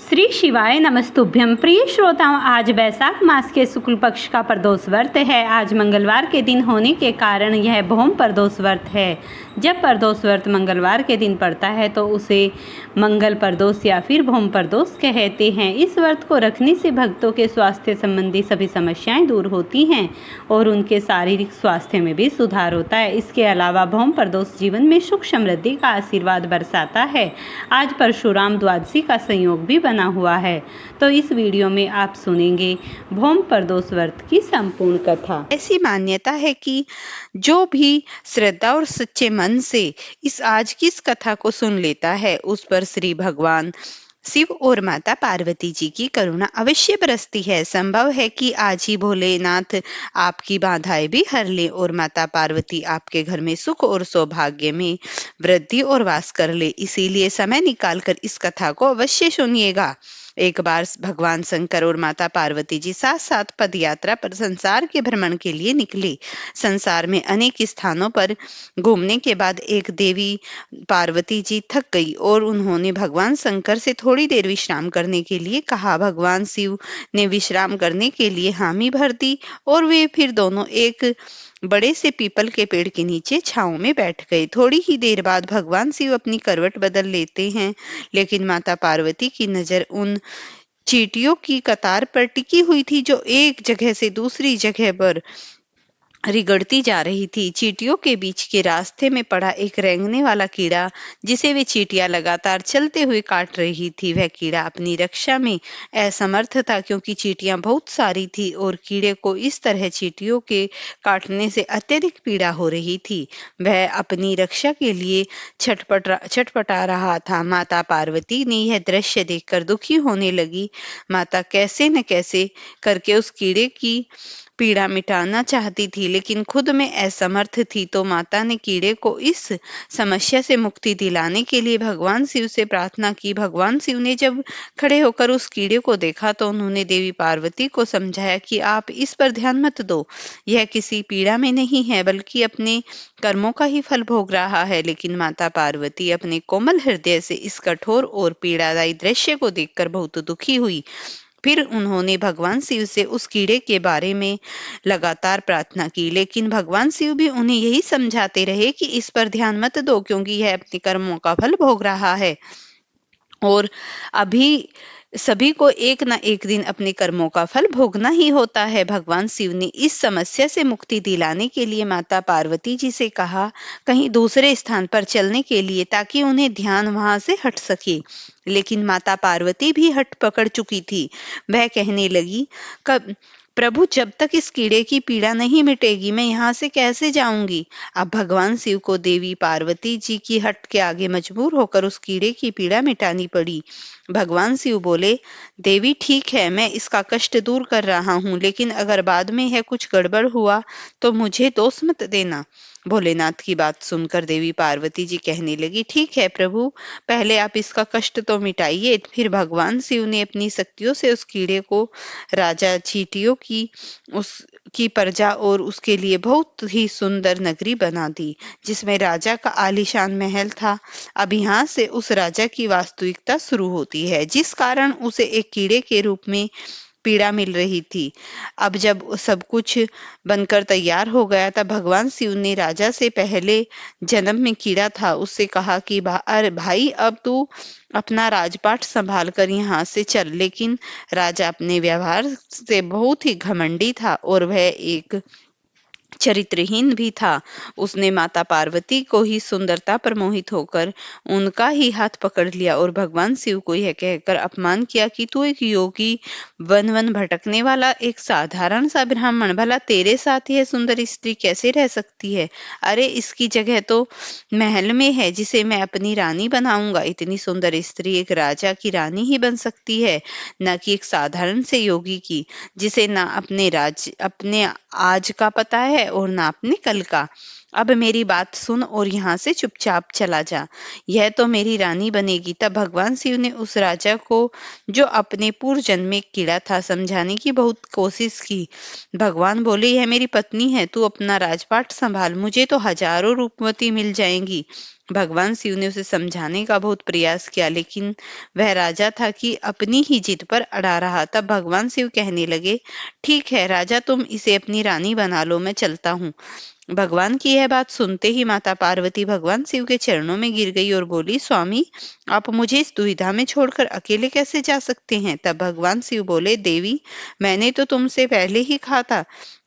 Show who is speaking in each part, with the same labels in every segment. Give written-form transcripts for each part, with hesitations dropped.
Speaker 1: श्री शिवाय नमस्तुभ्यम। प्रिय श्रोताओं, आज वैशाख मास के शुक्ल पक्ष का प्रदोष व्रत है। आज मंगलवार के दिन होने के कारण यह भौम प्रदोष व्रत है। जब प्रदोष व्रत मंगलवार के दिन पड़ता है तो उसे मंगल प्रदोष या फिर भौम प्रदोष कहते हैं। इस व्रत को रखने से भक्तों के स्वास्थ्य संबंधी सभी समस्याएं दूर होती हैं और उनके शारीरिक स्वास्थ्य में भी सुधार होता है। इसके अलावा भौम प्रदोष जीवन में सुख समृद्धि का आशीर्वाद बरसाता है। आज परशुराम द्वादशी का संयोग भी बना हुआ है। तो इस वीडियो में आप सुनेंगे भौम प्रदोष व्रत की संपूर्ण कथा।
Speaker 2: ऐसी मान्यता है कि जो भी श्रद्धा और सच्चे मन से आज की इस कथा को सुन लेता है उस पर श्री भगवान शिव और माता पार्वती जी की करुणा अवश्य बरसती है। संभव है कि आज ही भोलेनाथ आपकी बाधाएं भी हर ले और माता पार्वती आपके घर में सुख और सौभाग्य में वृद्धि और वास कर ले। इसीलिए समय निकालकर इस कथा को अवश्य सुनिएगा। एक बार भगवान शंकर और माता पार्वती जी साथ साथ पद यात्रा पर संसार के भ्रमण के लिए निकले। संसार में अनेक स्थानों पर घूमने के बाद एक देवी पार्वती जी थक गई और उन्होंने भगवान शंकर से थोड़ी देर विश्राम करने के लिए कहा। भगवान शिव ने विश्राम करने के लिए हामी भर दी और वे फिर दोनों एक बड़े से पीपल के पेड़ के नीचे छांव में बैठ गए। थोड़ी ही देर बाद भगवान शिव अपनी करवट बदल लेते हैं, लेकिन माता पार्वती की नजर उन चींटियों की कतार पर टिकी हुई थी जो एक जगह से दूसरी जगह पर रिगड़ती जा रही थी। चींटियों के बीच के रास्ते में पड़ा एक रेंगने वाला कीड़ा जिसे वे चींटियां लगातार चलते हुए काट रही थी। वह कीड़ा अपनी रक्षा में असमर्थ था क्योंकि चींटियां बहुत सारी थी और कीड़े को इस तरह चींटियों के काटने से अत्यधिक पीड़ा हो रही थी। वह अपनी रक्षा के लिए छटपटा रहा था। माता पार्वती ने यह दृश्य देखकर दुखी होने लगी। माता कैसे न कैसे करके उस कीड़े की पीड़ा मिटाना चाहती थी, लेकिन खुद में असमर्थ थी। तो माता ने कीड़े को इस समस्या से मुक्ति दिलाने के लिए भगवान शिव से प्रार्थना की। भगवान शिव ने जब खड़े होकर उस कीड़े को देखा तो उन्होंने देवी पार्वती को समझाया कि आप इस पर ध्यान मत दो, यह किसी पीड़ा में नहीं है बल्कि अपने कर्मों का ही फल भोग रहा है। लेकिन माता पार्वती अपने कोमल हृदय से इस कठोर और पीड़ादायी दृश्य को देखकर बहुत दुखी हुई। फिर उन्होंने भगवान शिव से उस कीड़े के बारे में लगातार प्रार्थना की, लेकिन भगवान शिव भी उन्हें यही समझाते रहे कि इस पर ध्यान मत दो क्योंकि यह अपने कर्मों का फल भोग रहा है और अभी सभी को एक ना एक दिन अपने कर्मों का फल भोगना ही होता है। भगवान शिव ने इस समस्या से मुक्ति दिलाने के लिए माता पार्वती जी से कहा कहीं दूसरे स्थान पर चलने के लिए ताकि उन्हें ध्यान वहां से हट सके। लेकिन माता पार्वती भी हट पकड़ चुकी थी। वह कहने लगी, कब प्रभु, जब तक इस कीड़े की पीड़ा नहीं मिटेगी मैं यहाँ से कैसे जाऊंगी। अब भगवान शिव को देवी पार्वती जी की हट के आगे मजबूर होकर उस कीड़े की पीड़ा मिटानी पड़ी। भगवान शिव बोले, देवी ठीक है, मैं इसका कष्ट दूर कर रहा हूँ, लेकिन अगर बाद में यह कुछ गड़बड़ हुआ तो मुझे दोष मत देना। भोलेनाथ की बात सुनकर देवी पार्वती जी कहने लगी, ठीक है प्रभु, पहले आप इसका कष्ट तो मिटाइए। फिर भगवान शिव ने अपनी शक्तियों से उस कीड़े को राजा चींटियों की उसकी प्रजा और उसके लिए बहुत ही सुंदर नगरी बना दी, जिसमें राजा का आलीशान महल था। अब यहाँ से उस राजा की वास्तविकता शुरू होती है, जिस कारण उसे एक कीड़े के रूप में पीड़ा मिल रही थी। अब जब सब कुछ बनकर तैयार हो गया तब भगवान शिव ने राजा से पहले जन्म में कीड़ा था उससे कहा कि अरे भाई, अब तू अपना राजपाट संभाल कर यहाँ से चल। लेकिन राजा अपने व्यवहार से बहुत ही घमंडी था और वह एक चरित्रहीन भी था। उसने माता पार्वती को ही सुंदरता पर मोहित होकर उनका ही हाथ पकड़ लिया और भगवान शिव को यह कहकर अपमान किया कि तू एक योगी, वन वन भटकने वाला एक साधारण सा ब्राह्मण, भला तेरे साथ यह सुंदर स्त्री कैसे रह सकती है। अरे इसकी जगह तो महल में है जिसे मैं अपनी रानी बनाऊंगा। इतनी सुंदर स्त्री एक राजा की रानी ही बन सकती है, न कि एक साधारण से योगी की, जिसे ना अपने आज का पता है और ना अपने कल का। अब मेरी बात सुन और यहाँ से चुपचाप चला जा, यह तो मेरी रानी बनेगी। तब भगवान शिव ने उस राजा को, जो अपने पूर्व जन्म में एक कीड़ा था, समझाने की बहुत कोशिश की। भगवान बोले, यह मेरी पत्नी है, तू अपना राजपाट संभाल, मुझे तो हजारों रूपवती मिल जाएंगी। भगवान शिव ने उसे समझाने का बहुत प्रयास किया, लेकिन वह राजा था कि अपनी ही जिद पर अड़ा रहा। तब भगवान शिव कहने लगे, ठीक है राजा, तुम इसे अपनी रानी बना लो, मैं चलता हूँ। भगवान की यह बात सुनते ही माता पार्वती भगवान शिव के चरणों में गिर गई और बोली, स्वामी, आप मुझे इस दुविधा में छोड़कर अकेले कैसे जा सकते हैं? तब भगवान शिव बोले, देवी, मैंने तो तुमसे पहले ही कहा था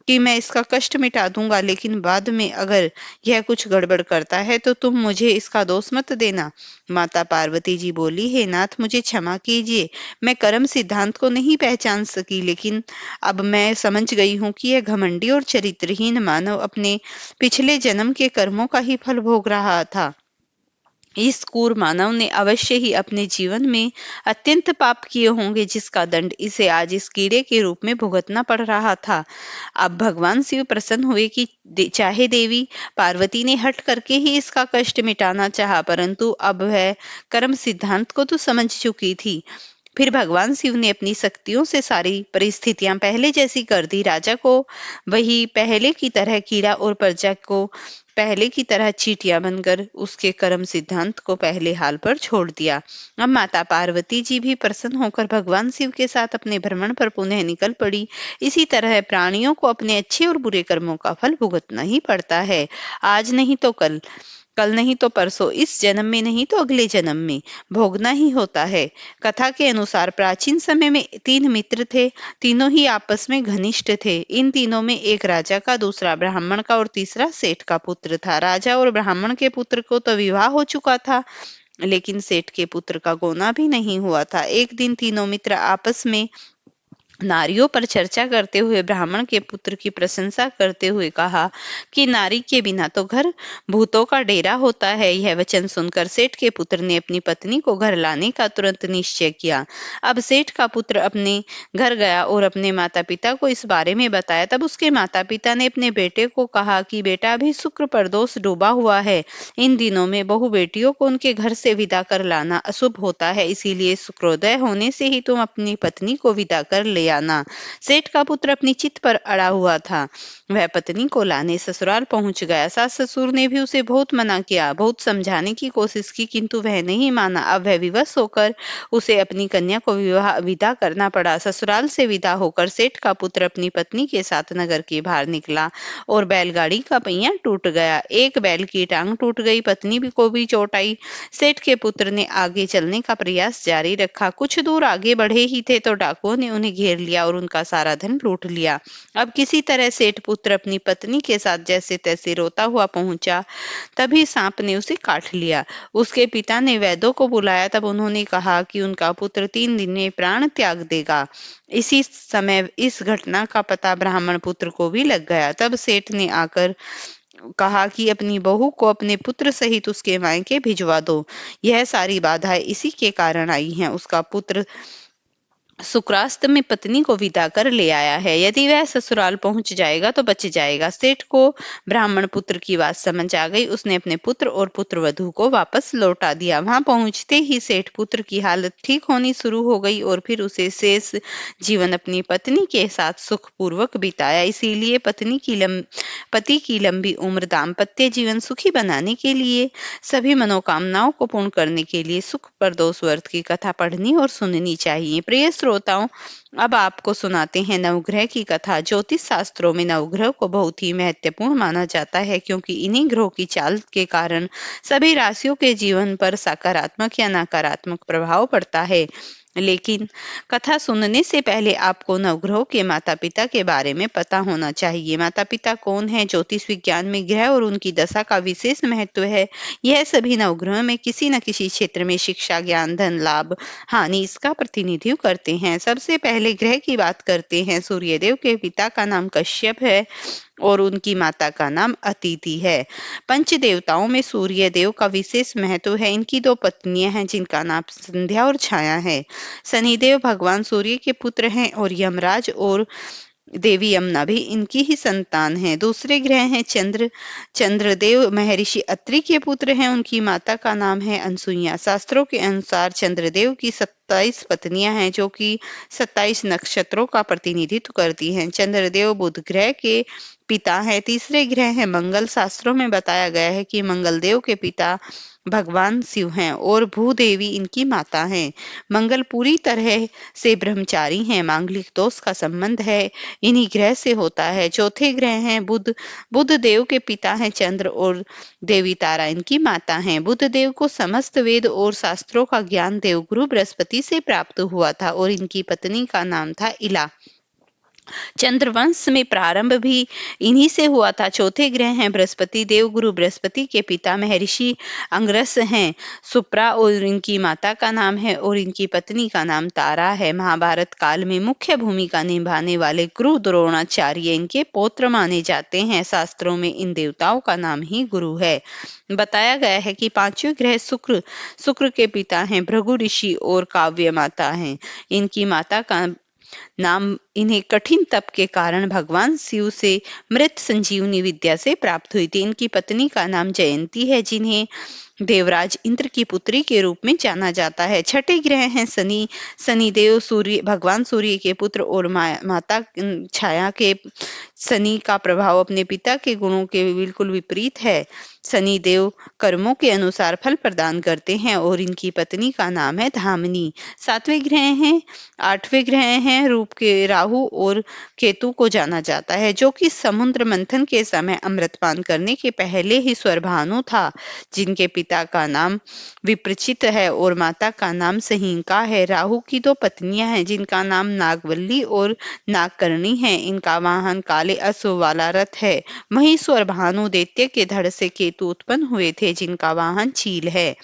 Speaker 2: कि मैं इसका कष्ट मिटा दूंगा, लेकिन बाद में अगर यह कुछ गड़बड़ करता है तो तुम मुझे इसका दोष मत देना। माता पार्वती जी बोली, हे नाथ, मुझे क्षमा कीजिए, मैं कर्म सिद्धांत को नहीं पहचान सकी, लेकिन अब मैं समझ गई हूँ कि यह घमंडी और चरित्रहीन मानव अपने पिछले जन्म के कर्मों का ही फल भोग रहा था। इस क्रूर मानव ने अवश्य ही अपने जीवन में अत्यंत पाप किए होंगे, जिसका दंड इसे आज इस कीड़े के रूप में भुगतना पड़ रहा था। अब भगवान शिव प्रसन्न हुए कि चाहे देवी पार्वती ने हट करके ही इसका कष्ट मिटाना चाहा, परंतु अब वह कर्म सिद्धांत को तो समझ चुकी थी। फिर भगवान शिव ने अपनी शक्तियों से सारी परिस्थितियां पहले जैसी कर दी। राजा को वही पहले की तरह कीड़ा और प्रजा को पहले की तरह चींटियां बनकर उसके कर्म सिद्धांत को पहले हाल पर छोड़ दिया। अब माता पार्वती जी भी प्रसन्न होकर भगवान शिव के साथ अपने भ्रमण पर पुनः निकल पड़ी। इसी तरह प्राणियों को अपने अच्छे और बुरे कर्मों का फल भुगतना ही पड़ता है। आज नहीं तो कल, कल नहीं तो परसों, इस जन्म में नहीं तो अगले जन्म में भोगना ही होता है। कथा के अनुसार प्राचीन समय में 3 मित्र थे। तीनों ही आपस में घनिष्ठ थे। इन तीनों में एक राजा का, दूसरा ब्राह्मण का और तीसरा सेठ का पुत्र था। राजा और ब्राह्मण के पुत्र को तो विवाह हो चुका था, लेकिन सेठ के पुत्र का गोना भी नहीं हुआ था। एक दिन तीनों मित्र आपस में नारियों पर चर्चा करते हुए ब्राह्मण के पुत्र की प्रशंसा करते हुए कहा कि नारी के बिना तो घर भूतों का डेरा होता है। यह वचन सुनकर सेठ के पुत्र ने अपनी पत्नी को घर लाने का तुरंत निश्चय किया। अब सेठ का पुत्र अपने घर गया और अपने माता पिता को इस बारे में बताया। तब उसके माता पिता ने अपने बेटे को कहा कि बेटा, अभी शुक्र प्रदोष डूबा हुआ है, इन दिनों में बहु बेटियों को उनके घर से विदा कर लाना अशुभ होता है, इसीलिए शुक्रोदय होने से ही तुम अपनी पत्नी को विदा कर ले आना। सेठ का पुत्र अपनी चित पर अड़ा हुआ था। वह पत्नी को लाने ससुराल पहुंच गया। सास ससुर ने भी उसे बहुत मना किया, बहुत समझाने की कोशिश की, किंतु वह नहीं माना। अब वह विवश होकर उसे अपनी कन्या को विदा करना पड़ा। ससुराल से विदा होकर सेठ का पुत्र अपनी पत्नी के साथ नगर के बाहर निकला और बैलगाड़ी का पहिया टूट गया। एक बैल की टांग टूट गई, पत्नी को भी चोट आई। सेठ के पुत्र ने आगे चलने का प्रयास जारी रखा। कुछ दूर आगे बढ़े ही थे तो डाकुओं ने उन्हें घेर लिया और उनका सारा धन लूट लिया। अब किसी तरह सेठ पुत्र अपनी पत्नी के साथ जैसे तैसे रोता हुआ पहुंचा, तभी सांप ने उसे काट लिया। उसके पिता ने वैद्यों को बुलाया। तब उन्होंने कहा कि उनका पुत्र 3 दिन में प्राण त्याग देगा। इसी समय इस घटना का पता ब्राह्मण पुत्र को भी लग गया। तब सेठ ने आकर कहा कि अपनी बहू को अपने पुत्र सहित उसके मायके भिजवा दो। यह सारी बाधाएं इसी के कारण आई हैं। उसका पुत्र शुक्रास्त में पत्नी को विदा कर ले आया है। यदि वह ससुराल पहुंच जाएगा तो बच जाएगा। सेठ को ब्राह्मण पुत्र की बात समझ आ गई। उसने अपने पुत्र और पुत्रवधू को वापस लौटा दिया। वहां पहुंचते ही सेठ पुत्र की हालत ठीक होनी शुरू हो गई और फिर उसे शेष जीवन अपनी पत्नी के साथ सुखपूर्वक बिताया। इसीलिए पति की लंबी उम्र, दाम्पत्य जीवन सुखी बनाने के लिए, सभी मनोकामनाओं को पूर्ण करने के लिए सुख प्रदोष व्रत की कथा पढ़नी और सुननी चाहिए। प्रिय श्रोताओं, अब आपको सुनाते हैं नवग्रह की कथा। ज्योतिष शास्त्रों में नवग्रह को बहुत ही महत्वपूर्ण माना जाता है, क्योंकि इन्हीं ग्रहों की चाल के कारण सभी राशियों के जीवन पर सकारात्मक या नकारात्मक प्रभाव पड़ता है। लेकिन कथा सुनने से पहले आपको नवग्रहों के माता पिता के बारे में पता होना चाहिए। माता पिता कौन है? ज्योतिष विज्ञान में ग्रह और उनकी दशा का विशेष महत्व है। यह सभी नवग्रहों में किसी न किसी क्षेत्र में शिक्षा, ज्ञान, धन लाभ, हानि इसका प्रतिनिधित्व करते हैं। सबसे पहले ग्रह की बात करते हैं। सूर्यदेव के पिता का नाम कश्यप है और उनकी माता का नाम अदिति है। पंच देवताओं में सूर्य देव का विशेष महत्व है। इनकी 2 पत्नियां हैं जिनका नाम संध्या और छाया है। शनिदेव भगवान सूर्य के पुत्र हैं और यमराज और देवी यमुना भी इनकी ही संतान है। दूसरे ग्रह हैं चंद्र। चंद्रदेव महर्षि अत्रि के पुत्र हैं। उनकी माता का नाम है अनसुईया। शास्त्रों के अनुसार चंद्रदेव की 27 पत्नियां हैं जो कि 27 नक्षत्रों का प्रतिनिधित्व करती हैं। चंद्रदेव बुध ग्रह के पिता हैं। तीसरे ग्रह है मंगल। शास्त्रों में बताया गया है कि मंगल देव के पिता भगवान शिव हैं और भूदेवी इनकी माता हैं। मंगल पूरी तरह से ब्रह्मचारी हैं। मांगलिक दोष का संबंध है इन्हीं ग्रह से होता है। चौथे ग्रह हैं बुध। बुध देव के पिता हैं चंद्र और देवी तारा इनकी माता हैं। बुध देव को समस्त वेद और शास्त्रों का ज्ञान देवगुरु बृहस्पति से प्राप्त हुआ था और इनकी पत्नी का नाम था इला। चंद्रवंश में प्रारंभ भी इन्हीं से हुआ था। चौथे ग्रह हैं बृहस्पति। देवगुरु बृहस्पति के पिता महर्षि अंगरस हैं। सुप्रा और इनकी माता का नाम है और इनकी पत्नी का नाम तारा है। महाभारत काल में मुख्य भूमिका निभाने वाले गुरु द्रोणाचार्य इनके पौत्र माने जाते हैं। शास्त्रों में इन देवताओं का नाम ही गुरु है। बताया गया है कि पांचवें ग्रह शुक्र। शुक्र के पिता हैं भृगु ऋषि और काव्य माता हैं। इनकी माता का नाम इन्हें कठिन तप के कारण भगवान शिव से मृत संजीवनी विद्या से प्राप्त हुई थी। इनकी पत्नी का नाम जयंती है जिन्हें देवराज इंद्र की पुत्री के रूप में जाना जाता है। छठे ग्रह हैं शनि। शनिदेव सूर्य भगवान सूर्य के पुत्र और माता छाया के शनि का प्रभाव अपने पिता के गुणों के बिल्कुल विपरीत है। शनि देव कर्मों के अनुसार फल प्रदान करते हैं और इनकी पत्नी का नाम है धामिनी। सातवें ग्रह हैं आठवें ग्रह हैं रूप के राहु और केतु को जाना जाता है जो कि समुद्र मंथन के समय अमृतपान करने के पहले ही स्वरभानु था जिनके पिता का नाम विप्रचित है और माता का नाम सहींका है। राहु की दो पत्नियां हैं जिनका नाम नागवल्ली और नागकर्णी है। इनका वाहन काले अश्व वाला रथ है। वहीं स्वरभानु दैत्य के धड़ से केतु उत्पन्न हुए थे जिनका वाहन चील है।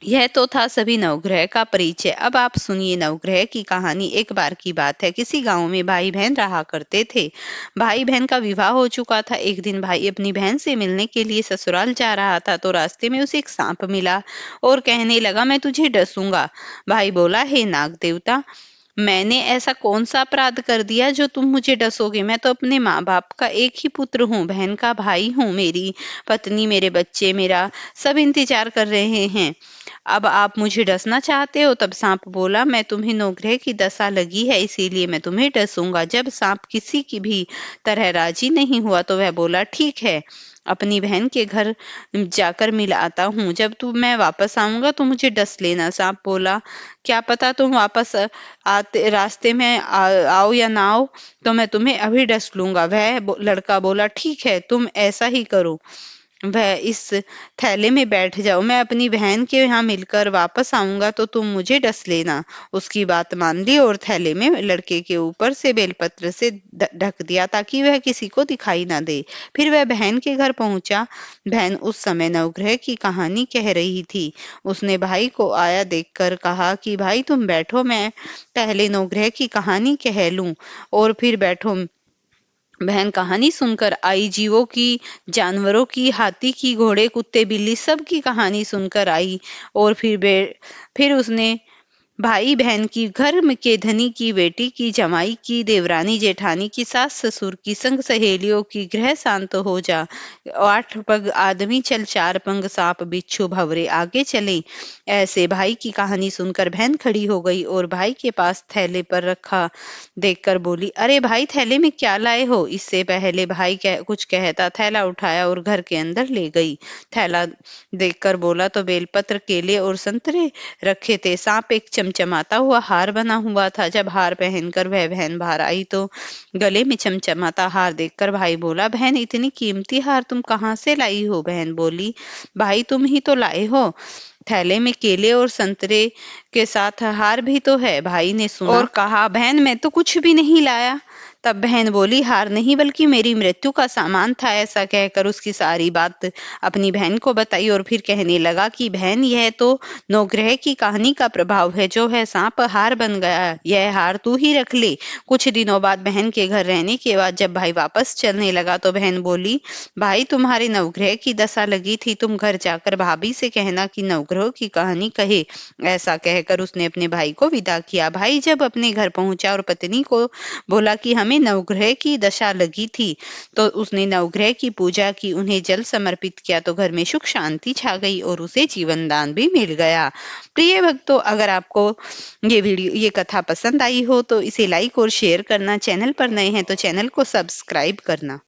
Speaker 2: यह तो था सभी नवग्रह का परिचय। अब आप सुनिए नवग्रह की कहानी। एक बार की बात है किसी गांव में भाई बहन रहा करते थे। भाई बहन का विवाह हो चुका था। एक दिन भाई अपनी बहन से मिलने के लिए ससुराल जा रहा था तो रास्ते में उसे एक सांप मिला और कहने लगा मैं तुझे डसूंगा। भाई बोला हे नाग देवता मैंने ऐसा कौन सा अपराध कर दिया जो तुम मुझे डसोगे। मैं तो अपने माँ बाप का एक ही पुत्र हूँ बहन का भाई हूँ। मेरी पत्नी मेरे बच्चे मेरा सब इंतजार कर रहे हैं। अब आप मुझे डसना चाहते हो। तब सांप बोला मैं तुम्हें नवग्रह की दशा लगी है इसीलिए मैं तुम्हें डसूंगा। जब सांप किसी की भी तरह राजी नहीं हुआ तो वह बोला ठीक है अपनी बहन के घर जाकर मिल आता हूँ। जब मैं वापस आऊंगा तो मुझे डस लेना। सांप बोला क्या पता तुम वापस आते रास्ते में आओ या ना आओ तो मैं तुम्हें अभी डस लूंगा। वह लड़का बोला ठीक है तुम ऐसा ही करो। वह इस थैले में बैठ जाओ मैं अपनी बहन के यहाँ मिलकर वापस आऊंगा तो तुम मुझे डस लेना। उसकी बात मान ली और थैले में लड़के के ऊपर से बेलपत्र से ढक दिया ताकि वह किसी को दिखाई ना दे। फिर वह बहन के घर पहुंचा। बहन उस समय नवग्रह की कहानी कह रही थी। उसने भाई को आया देखकर कहा कि भाई तुम बैठो मैं पहले नवग्रह की कहानी कह लूं और फिर बैठो। बहन कहानी सुनकर आई। जीवों की जानवरों की हाथी की घोड़े कुत्ते बिल्ली सब की कहानी सुनकर आई और फिर उसने भाई बहन की घर के धनी की बेटी की जमाई की देवरानी जेठानी की सास ससुर की संग सहेलियों की ग्रह शांत हो जा। 8 पग आदमी चल 4 पंग सांप बिच्छू भंवरे आगे चले। ऐसे भाई की कहानी सुनकर बहन खड़ी हो गई और भाई के पास थैले पर रखा देखकर बोली अरे भाई थैले में क्या लाए हो। इससे पहले भाई कुछ कहता थैला उठाया और घर के अंदर ले गई। थैला देखकर बोला तो बेलपत्र केले और संतरे रखे थे। सांप एक चमचमाता हुआ हार बना हुआ था। जब हार पहनकर वह बहन बाहर आई तो गले में चमचमाता हार देखकर भाई बोला बहन इतनी कीमती हार तुम कहाँ से लाई हो। बहन बोली भाई तुम ही तो लाए हो। थैले में केले और संतरे के साथ हार भी तो है। भाई ने सुना और कहा बहन मैं तो कुछ भी नहीं लाया। तब बहन बोली हार नहीं बल्कि मेरी मृत्यु का सामान था। ऐसा कहकर उसकी सारी बात अपनी बहन को बताई और फिर कहने लगा कि बहन यह तो नवग्रह की कहानी का प्रभाव है। जो है सांप हार बन गया यह हार तू ही रख ले। कुछ दिनों बाद बहन के घर रहने के बाद जब भाई वापस चलने लगा तो बहन बोली भाई तुम्हारे नवग्रह की दशा लगी थी। तुम घर जाकर भाभी से कहना कि नवग्रह की कहानी कहे। ऐसा कहकर उसने अपने भाई को विदा किया। भाई जब अपने घर पहुंचा और पत्नी को बोला कि हमें में नवग्रह की दशा लगी थी, तो उसने नवग्रह की पूजा की, उन्हें जल समर्पित किया, तो घर में सुख शांति छा गई और उसे जीवन दान भी मिल गया। प्रिय भक्तों, अगर आपको ये कथा पसंद आई हो तो इसे लाइक और शेयर करना, चैनल पर नए हैं तो चैनल को सब्सक्राइब करना।